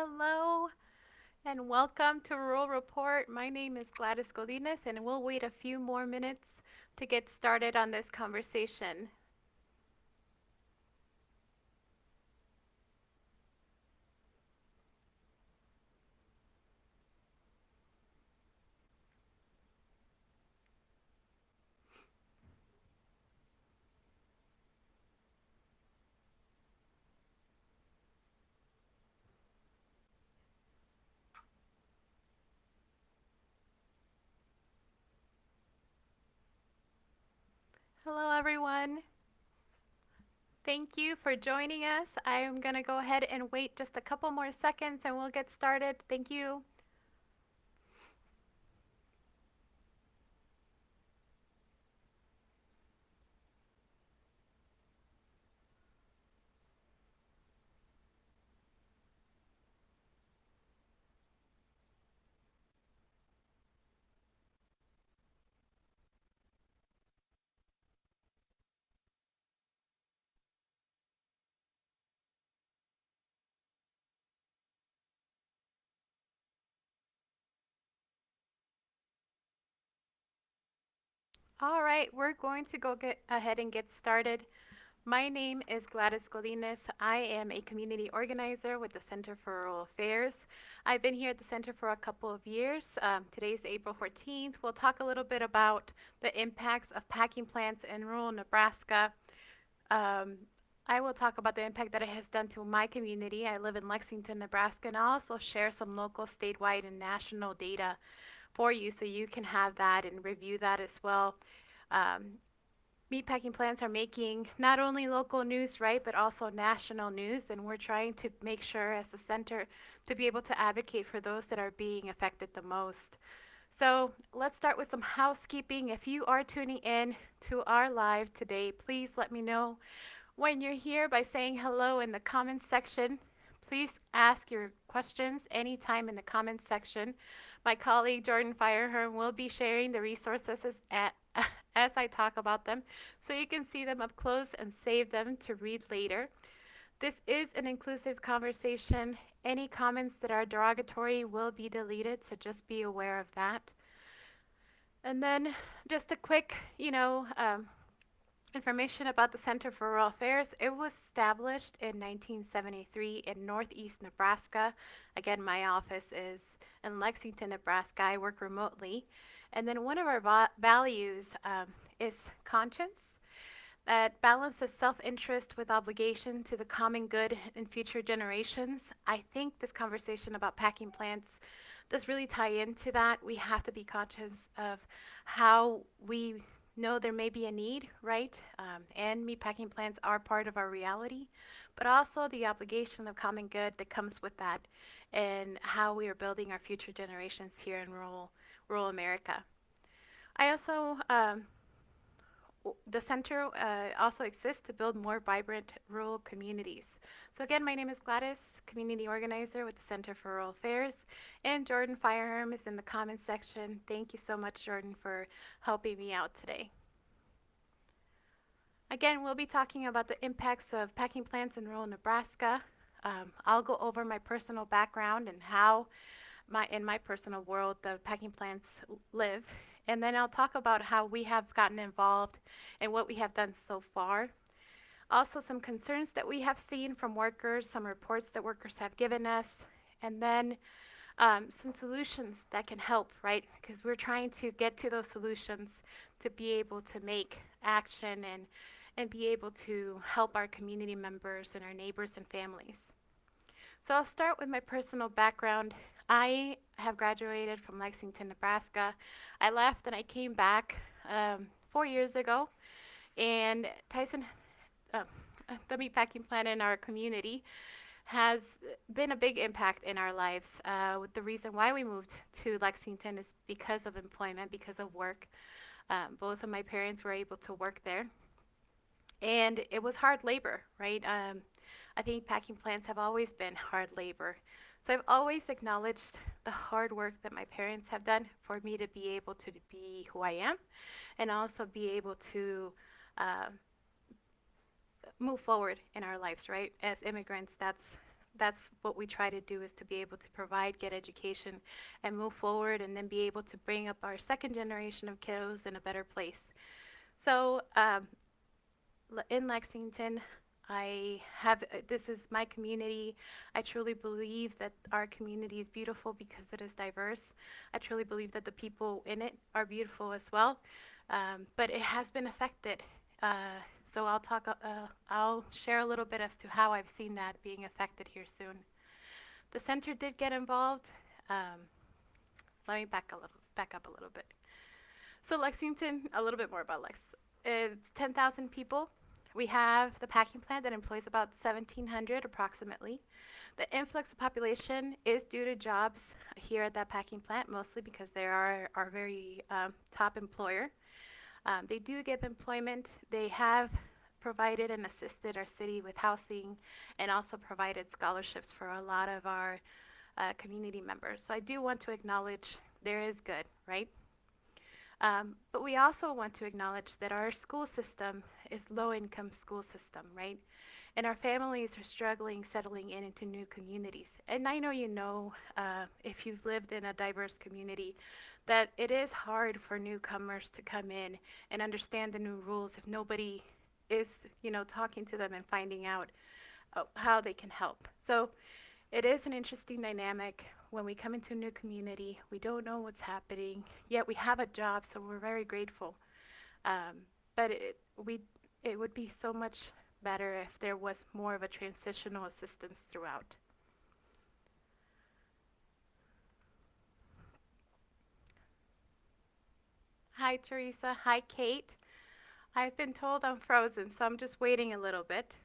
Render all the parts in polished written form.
Hello and welcome to Rural Report. My name is Gladys Godinez and we'll wait a few more minutes to get started on this conversation. Hello everyone. Thank you for joining us. I am going to go ahead and wait just a couple more seconds and we'll get started. Thank you. All right, we're going to go get ahead and get started. My name is Gladys Godinez. I am a community organizer with the Center for Rural Affairs. I've been here at the center for a couple of years. Today's April 14th. We'll talk a little bit about the impacts of packing plants in rural Nebraska. Um, I will talk about the impact that it has done to my community. I live in Lexington, Nebraska, and I'll also share some local, statewide, and national data for you so you can have that and review that as well. Um, Meatpacking plants are making not only local news, right, but also national news, and we're trying to make sure as a center to be able to advocate for those that are being affected the most. So let's start with some housekeeping. If you are tuning in to our live today, please let me know when you're here by saying hello in the comments section. Please ask your questions anytime in the comments section. My colleague Jordan Fireherm will be sharing the resources as I talk about them so you can see them up close and save them to read later. This is an inclusive conversation. Any comments that are derogatory will be deleted, so just be aware of that. And then just a quick, information about the Center for Rural Affairs. It was established in 1973 in northeast Nebraska. Again, my office is in Lexington, Nebraska. I work remotely. And then one of our values is conscience that balances self interest with obligation to the common good in future generations. I think this conversation about packing plants does really tie into that. We have to be conscious of how we know there may be a need, right? And meatpacking plants are part of our reality, but also the obligation of common good that comes with that and how we are building our future generations here in rural America. I also the center also exists to build more vibrant rural communities. So again, my name is Gladys, community organizer with the Center for Rural Affairs, and Jordan Firearm is in the comments section. Thank you so much, Jordan, for helping me out today. Again, we'll be talking about the impacts of packing plants in rural Nebraska. I'll go over my personal background and how in my personal world the packing plants live. And then I'll talk about how we have gotten involved and what we have done so far. Also, some concerns that we have seen from workers, some reports that workers have given us, and then some solutions that can help, right? Because we're trying to get to those solutions to be able to make action and be able to help our community members and our neighbors and families. So I'll start with my personal background. I have graduated from Lexington, Nebraska. I left and I came back 4 years ago. And Tyson, uh, the meatpacking plant in our community, has been a big impact in our lives. The reason why we moved to Lexington is because of employment, because of work. Both of my parents were able to work there, and it was hard labor, right? I think packing plants have always been hard labor. So I've always acknowledged the hard work that my parents have done for me to be able to be who I am and also be able to uh, move forward in our lives, right? As immigrants, that's that's what we try to do, is to be able to provide, get education, and move forward, and then be able to bring up our second generation of kiddos in a better place. So in Lexington, I have this is my community. I truly believe that our community is beautiful because it is diverse. I truly believe that the people in it are beautiful as well, but it has been affected. So I'll share a little bit as to how I've seen that being affected here soon. The center did get involved. Um, Let me back up a little bit. So Lexington, a little bit more about Lex. It's 10,000 people. We have the packing plant that employs about 1,700 approximately. The influx of population is due to jobs here at that packing plant, mostly because they are our very top employer. They do give employment. They have provided and assisted our city with housing and also provided scholarships for a lot of our community members. So I do want to acknowledge there is good, right? But we also want to acknowledge that our school system is low income school system, right? And our families are struggling settling in into new communities. And I know if you've lived in a diverse community, that it is hard for newcomers to come in and understand the new rules if nobody is, talking to them and finding out how they can help. So it is an interesting dynamic. When we come into a new community, we don't know what's happening, yet we have a job, so we're very grateful. Um, but it would be so much better if there was more of a transitional assistance throughout. Hi, Teresa. Hi, Kate. I've been told I'm frozen, so I'm just waiting a little bit.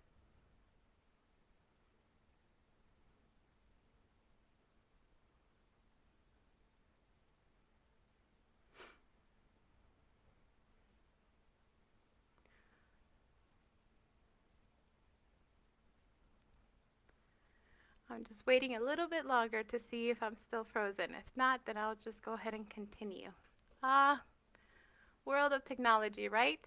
I'm just waiting a little bit longer to see if I'm still frozen. If not, then I'll just go ahead and continue. Ah, world of technology, right?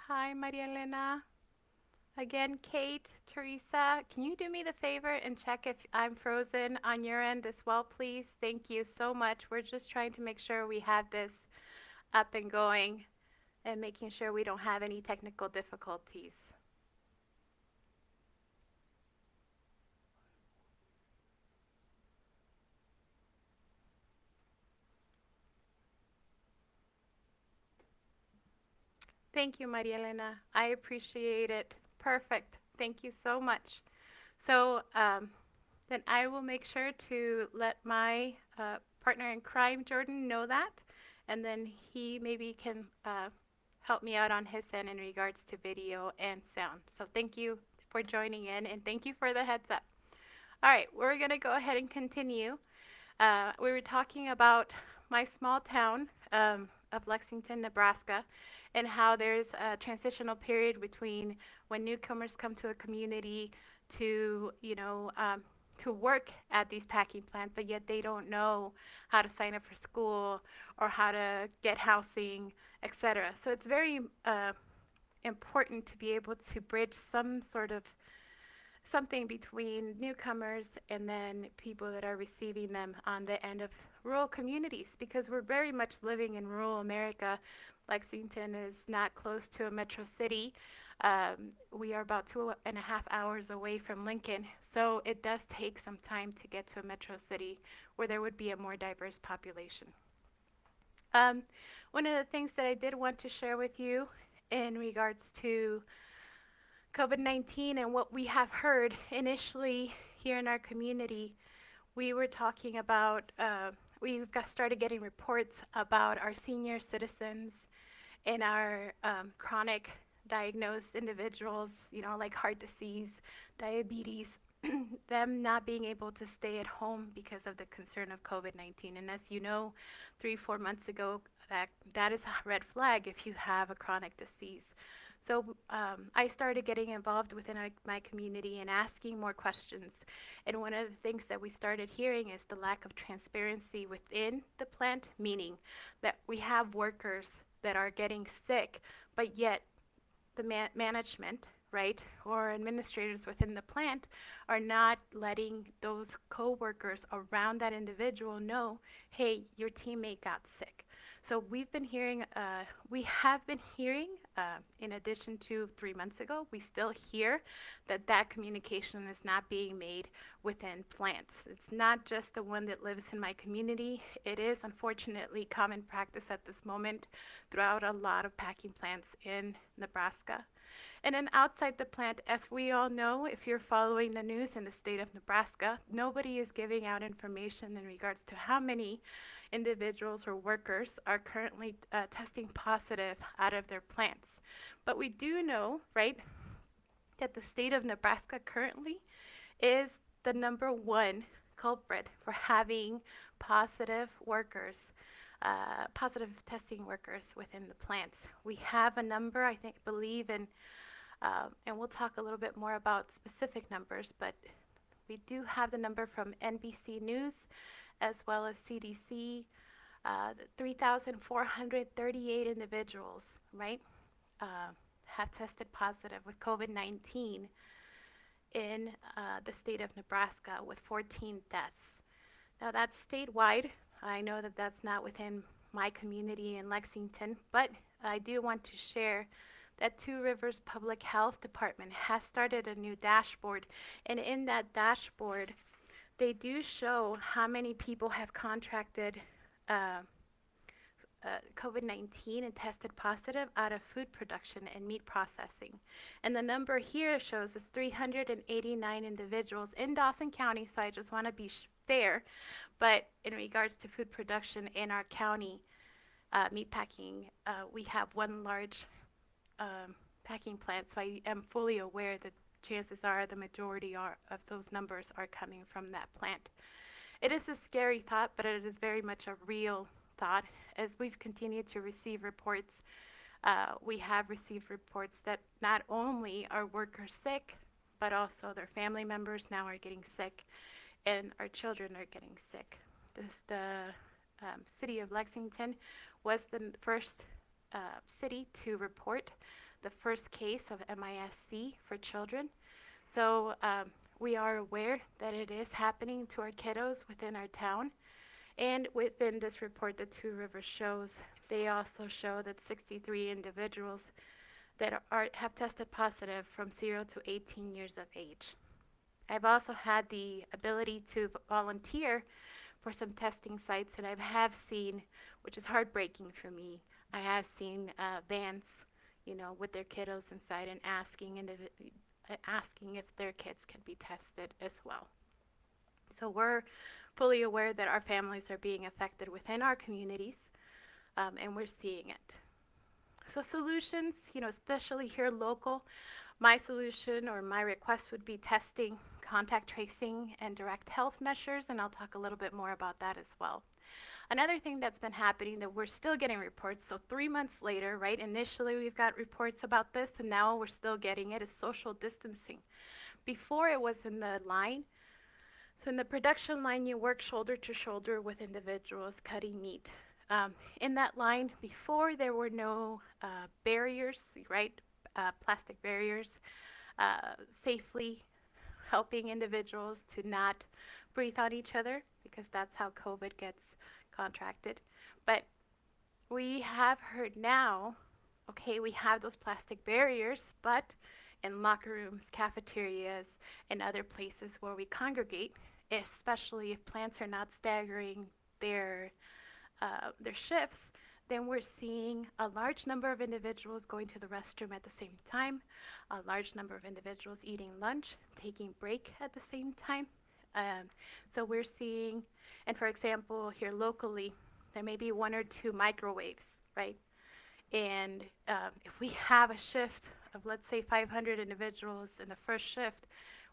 Hi, Maria Elena. Again, Kate, Teresa, can you do me the favor and check if I'm frozen on your end as well, please? Thank you so much. We're just trying to make sure we have this up and going and making sure we don't have any technical difficulties. Thank you, Maria Elena. I appreciate it. Perfect. Thank you so much. So then I will make sure to let my partner in crime, Jordan, know that, and then he maybe can help me out on his end in regards to video and sound. So thank you for joining in, and thank you for the heads up. All right, we're going to go ahead and continue. We were talking about my small town of Lexington, Nebraska, and how there's a transitional period between when newcomers come to a community to, to work at these packing plants, but yet they don't know how to sign up for school or how to get housing, etc. So it's very important to be able to bridge some sort of something between newcomers and then people that are receiving them on the end of rural communities, because we're very much living in rural America. Lexington is not close to a metro city. We are about 2.5 hours away from Lincoln, so it does take some time to get to a metro city where there would be a more diverse population. Um, One of the things that I did want to share with you in regards to COVID-19 and what we have heard initially here in our community, we were talking about, started getting reports about our senior citizens and our chronic diagnosed individuals, like heart disease, diabetes. them not being able to stay at home because of the concern of COVID-19. And as you know, 3, 4 months ago, that is a red flag if you have a chronic disease. So I started getting involved within my community and asking more questions. And one of the things that we started hearing is the lack of transparency within the plant, meaning that we have workers that are getting sick, but yet the management, right, or administrators within the plant are not letting those coworkers around that individual know, hey, your teammate got sick. So we have been hearing, in addition to 3 months ago, we still hear that communication is not being made within plants. It's not just the one that lives in my community. It is unfortunately common practice at this moment throughout a lot of packing plants in Nebraska. And then outside the plant, as we all know, if you're following the news in the state of Nebraska, nobody is giving out information in regards to how many individuals or workers are currently testing positive out of their plants. But we do know, right, that the state of Nebraska currently is the number one culprit for having positive workers, positive testing workers within the plants. We have a number, I think, believe in, and we'll talk a little bit more about specific numbers, but we do have the number from NBC News as well as CDC, 3,438 individuals, right, have tested positive with COVID-19 in the state of Nebraska with 14 deaths. Now that's statewide. I know that that's not within my community in Lexington, but I do want to share that Two Rivers Public Health Department has started a new dashboard, and in that dashboard, they do show how many people have contracted uh, COVID-19 and tested positive out of food production and meat processing. And the number here shows is 389 individuals in Dawson County, so I just want to be fair. But in regards to food production in our county, meat packing, we have one large packing plant, so I am fully aware that chances are the majority of those numbers are coming from that plant. It is a scary thought, but it is very much a real thought. As we've continued to receive reports, we have received reports that not only are workers sick, but also their family members now are getting sick, and our children are getting sick. The city of Lexington was the first city to report the first case of MIS-C for children. So we are aware that it is happening to our kiddos within our town. And within this report that Two Rivers shows, they also show that 63 individuals that have tested positive from 0 to 18 years of age. I've also had the ability to volunteer for some testing sites, and I have seen, which is heartbreaking for me, I have seen vans, with their kiddos inside and asking if their kids can be tested as well. So we're fully aware that our families are being affected within our communities, and we're seeing it. So solutions, especially here local, my solution or my request would be testing, contact tracing, and direct health measures, and I'll talk a little bit more about that as well. Another thing that's been happening that we're still getting reports, so 3 months later, right, initially we've got reports about this, and now we're still getting it, is social distancing. Before it was in the line, so in the production line, you work shoulder to shoulder with individuals cutting meat. In that line, before there were no barriers, right? Plastic barriers, uh, safely helping individuals to not breathe on each other because that's how COVID gets contracted. But we have heard now, okay, we have those plastic barriers, but in locker rooms, cafeterias, and other places where we congregate, especially if plants are not staggering their their shifts, then we're seeing a large number of individuals going to the restroom at the same time, a large number of individuals eating lunch, taking break at the same time. Um, so we're seeing, and for example, here locally, there may be one or two microwaves, right? And if we have a shift of, let's say, 500 individuals in the first shift,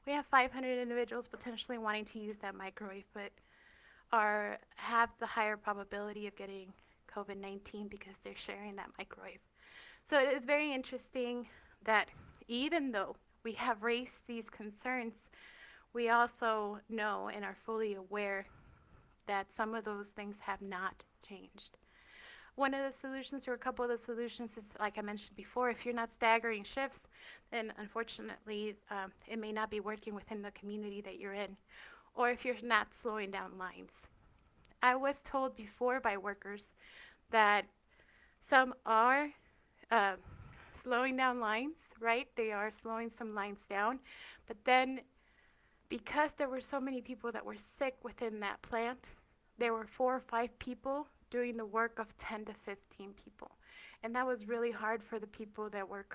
we have 500 individuals potentially wanting to use that microwave, but are have the higher probability of getting COVID-19 because they're sharing that microwave. So it is very interesting that even though we have raised these concerns, we also know and are fully aware that some of those things have not changed. One of the solutions, or a couple of the solutions, is like I mentioned before, if you're not staggering shifts, then unfortunately it may not be working within the community that you're in, or if you're not slowing down lines. I was told before by workers that some are uh, slowing down lines, right? They are slowing some lines down, but then because there were so many people that were sick within that plant, there were 4 or 5 people doing the work of 10 to 15 people. And that was really hard for the people that were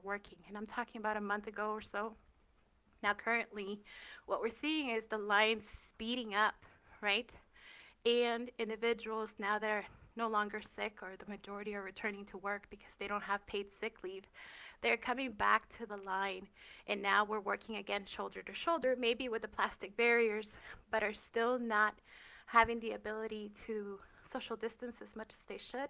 working. And I'm talking about a month ago or so. Now currently, what we're seeing is the lines speeding up, right? And individuals now that are no longer sick, or the majority are returning to work because they don't have paid sick leave, they're coming back to the line, and now we're working again shoulder to shoulder, maybe with the plastic barriers, but are still not having the ability to social distance as much as they should,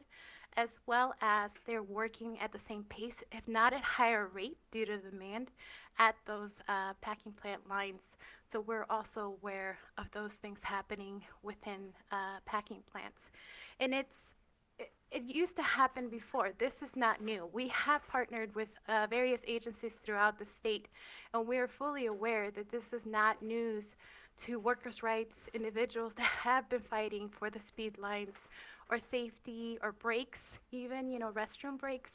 as well as they're working at the same pace, if not at higher rate due to demand at those packing plant lines. So we're also aware of those things happening within packing plants. And it used to happen before. This is not new. We have partnered with various agencies throughout the state, and we are fully aware that this is not news to workers' rights individuals that have been fighting for the speed lines or safety or breaks, even, restroom breaks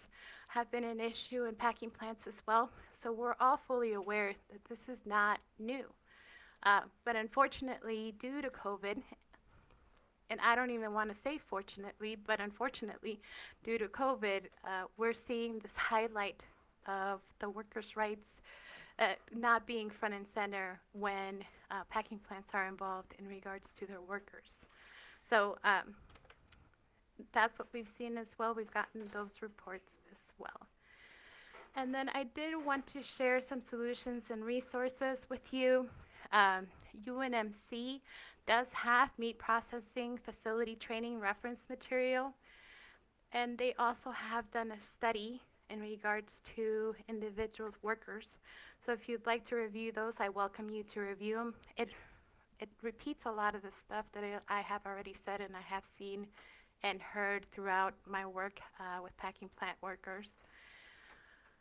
have been an issue in packing plants as well. So we're all fully aware that this is not new. But unfortunately, due to COVID, and I don't even want to say fortunately, but unfortunately, due to COVID, we're seeing this highlight of the workers' rights not being front and center when packing plants are involved in regards to their workers. So that's what we've seen as well. We've gotten those reports as well. And then I did want to share some solutions and resources with you. Um, UNMC does have meat processing facility training reference material, and they also have done a study in regards to individuals, workers. So if you'd like to review those, I welcome you to review them. It repeats a lot of the stuff that I have already said and I have seen and heard throughout my work with packing plant workers.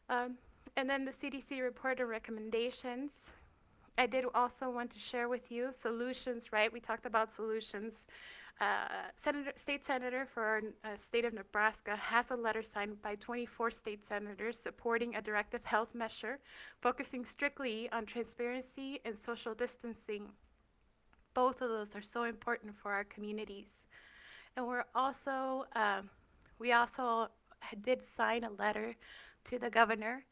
Um, and then the CDC report and recommendations. I did also want to share with you solutions, right? We talked about solutions. State Senator for our state of Nebraska has a letter signed by 24 state senators supporting a directive health measure focusing strictly on transparency and social distancing. Both of those are so important for our communities. And we also did sign a letter to the governor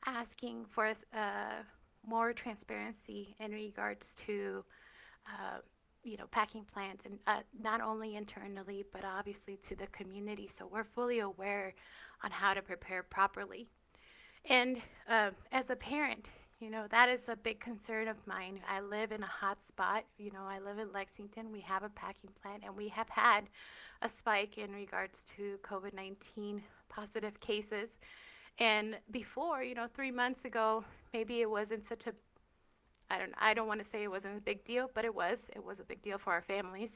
asking for more transparency in regards to uh, packing plants, and not only internally, but obviously to the community. So we're fully aware on how to prepare properly. And as a parent, that is a big concern of mine. I live in a hot spot. I live in Lexington. We have a packing plant, and we have had a spike in regards to COVID-19 positive cases. And before, 3 months ago, maybe it wasn't such a I don't want to say it wasn't a big deal, but it was. It was a big deal for our families.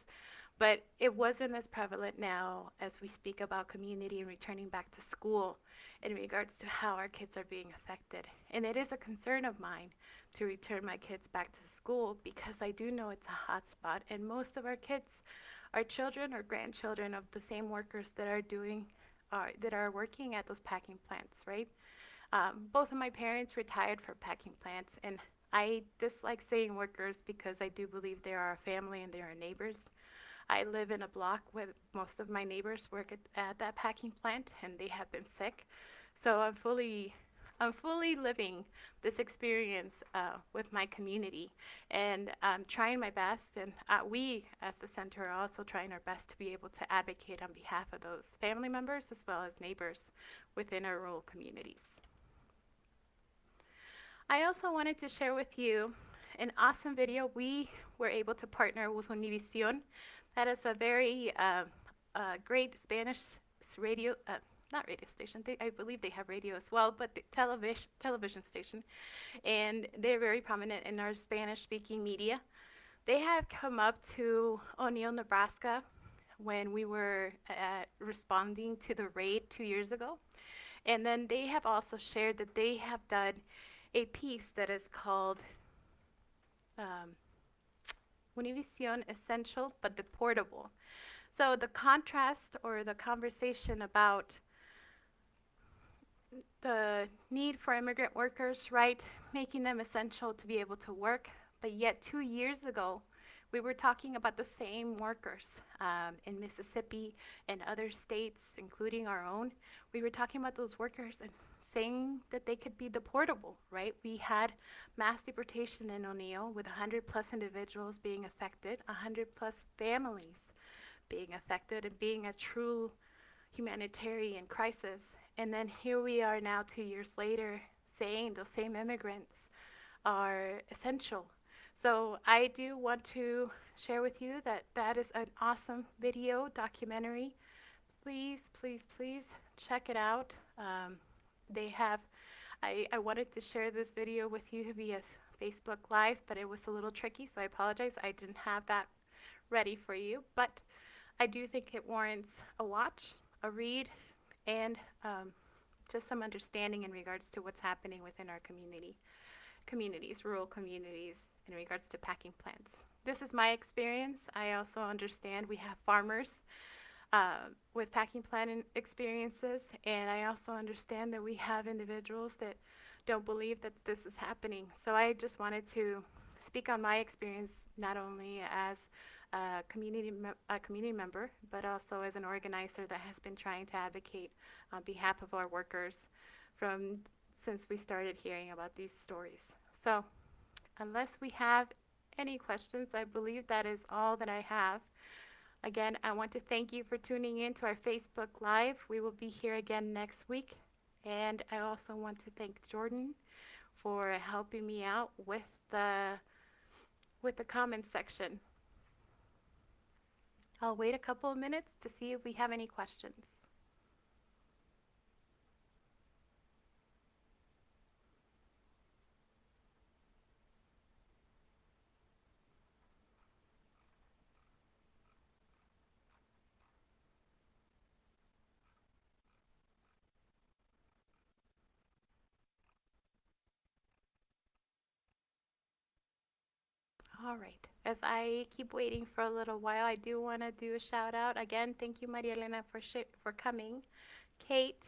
But it wasn't as prevalent now as we speak about community and returning back to school in regards to how our kids are being affected. And it is a concern of mine to return my kids back to school because I do know it's a hot spot, and most of our kids are children or grandchildren of the same workers that are working at those packing plants, right? Both of my parents retired from packing plants, and I dislike saying workers because I do believe they are a family and they are neighbors. I live in a block where most of my neighbors work at that packing plant, and they have been sick. So I'm fully living this experience with my community, and I'm trying my best. And we, as the center, are also trying our best to be able to advocate on behalf of those family members as well as neighbors within our rural communities. I also wanted to share with you an awesome video. We were able to partner with Univision. That is a very great Spanish radio, not radio station. I believe they have radio as well, but the television station, and they're very prominent in our Spanish-speaking media. They have come up to O'Neill, Nebraska, when we were responding to the raid 2 years ago. And then they have also shared that they have done a piece that is called um, Univision Essential but Deportable. So the contrast or the conversation about the need for immigrant workers, right, making them essential to be able to work, but yet 2 years ago, we were talking about the same workers in Mississippi and other states, including our own. We were talking about those workers and saying that they could be deportable, right? We had mass deportation in O'Neill with 100 plus individuals being affected, 100 plus families being affected, and being a true humanitarian crisis. And then here we are now, 2 years later, saying those same immigrants are essential. So I do want to share with you that that is an awesome video documentary. Please, please, please check it out. They have, I wanted to share this video with you via Facebook Live, but it was a little tricky, so I apologize. I didn't have that ready for you, but I do think it warrants a watch, a read, and just some understanding in regards to what's happening within our communities, rural communities, in regards to packing plants. This is my experience. I also understand we have farmers with packing plant experiences, and I also understand that we have individuals that don't believe that this is happening. So I just wanted to speak on my experience, not only as a community member, but also as an organizer that has been trying to advocate on behalf of our workers from since we started hearing about these stories. So, unless we have any questions, I believe that is all that I have. Again, I want to thank you for tuning in to our Facebook Live. We will be here again next week. And I also want to thank Jordan for helping me out with the comments section. I'll wait a couple of minutes to see if we have any questions. All right. As I keep waiting for a little while, I do want to do a shout out. Again, thank you, Maria Elena, for coming. Kate,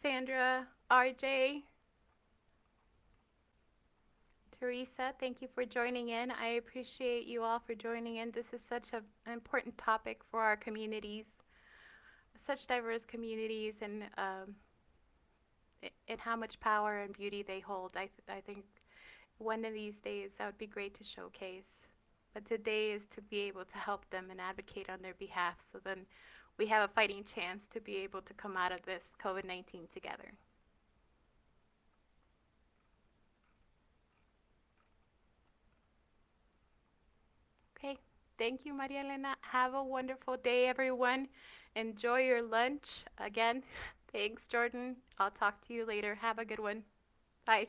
Sandra, RJ, Teresa, thank you for joining in. I appreciate you all for joining in. This is such an important topic for our communities, such diverse communities, and how much power and beauty they hold. I think one of these days that would be great to showcase. But today is to be able to help them and advocate on their behalf so then we have a fighting chance to be able to come out of this COVID-19 together. Okay. Thank you, Maria Elena. Have a wonderful day, everyone. Enjoy your lunch. Again, thanks, Jordan. I'll talk to you later. Have a good one. Bye.